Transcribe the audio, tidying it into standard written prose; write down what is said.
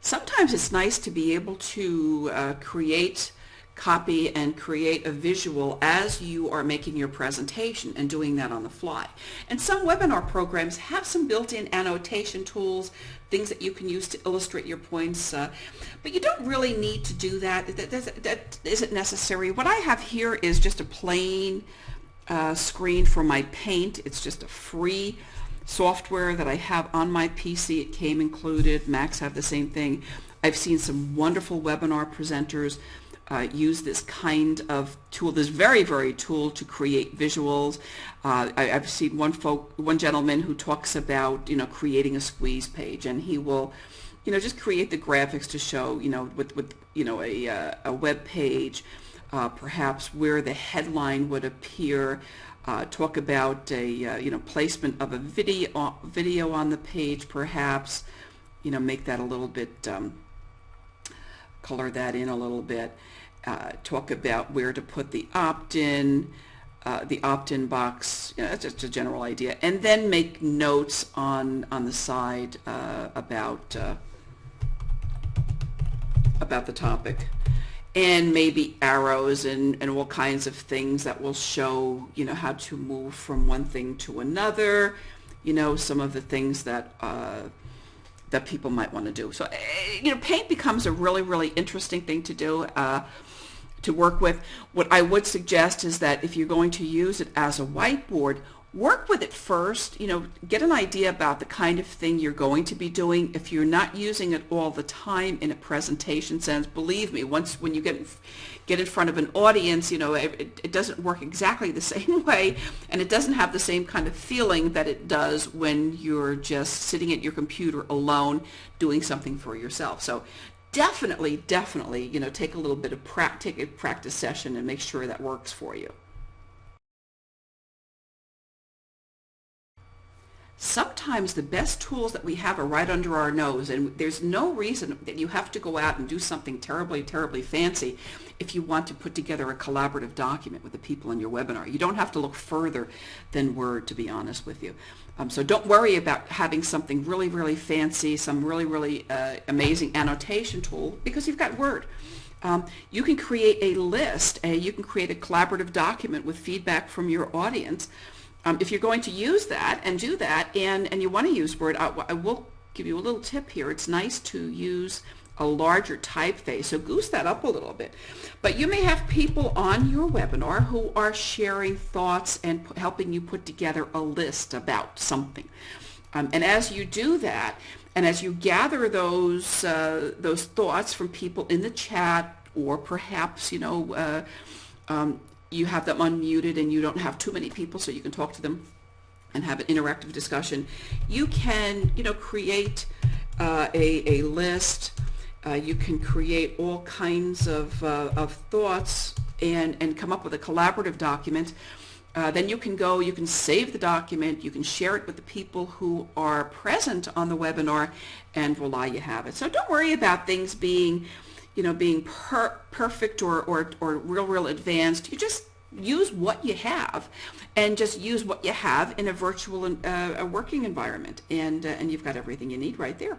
Sometimes it's nice to be able to create copy and create a visual as you are making your presentation and doing that on the fly. And some webinar programs have some built-in annotation tools, things that you can use to illustrate your points, but you don't really need to do that. That isn't necessary. What I have here is just a plain screen for my Paint. It's just a free software that I have on my PC. It came included. Macs have the same thing. I've seen some wonderful webinar presenters use this kind of tool, this very tool to create visuals. I've seen one gentleman who talks about, creating a squeeze page, and he will, just create the graphics to show, with a web page, perhaps where the headline would appear. Talk about a placement of a video on the page, perhaps, make that a little bit, color that in a little bit. Talk about where to put the opt-in box. That's just a general idea, and then make notes on the side about the topic, and maybe arrows and all kinds of things that will show how to move from one thing to another. Some of the things that people might want to do. So Paint becomes a really interesting thing to do. To work with. What I would suggest is that if you're going to use it as a whiteboard, work with it first, get an idea about the kind of thing you're going to be doing. If you're not using it all the time in a presentation sense, believe me, when you get in front of an audience, it doesn't work exactly the same way, and it doesn't have the same kind of feeling that it does when you're just sitting at your computer alone doing something for yourself. So definitely, take a little bit of practice session and make sure that works for you. Sometimes the best tools that we have are right under our nose, and there's no reason that you have to go out and do something terribly fancy if you want to put together a collaborative document with the people in your webinar. You don't have to look further than Word, to be honest with you. So don't worry about having something really fancy, some really amazing annotation tool, because you've got Word. You can create a list, you can create a collaborative document with feedback from your audience. If you're going to use that and do that, and you want to use Word, I will give you a little tip here. It's nice to use a larger typeface, so goose that up a little bit. But you may have people on your webinar who are sharing thoughts and helping you put together a list about something. And as you do that, and as you gather those thoughts from people in the chat, or perhaps you have them unmuted and you don't have too many people, so you can talk to them and have an interactive discussion, you can create a list. You can create all kinds of thoughts and come up with a collaborative document. Then you can save the document, you can share it with the people who are present on the webinar, and voila, you have it. So don't worry about things being perfect or real advanced. You just use what you have, and just use what you have in a virtual working environment, and you've got everything you need right there.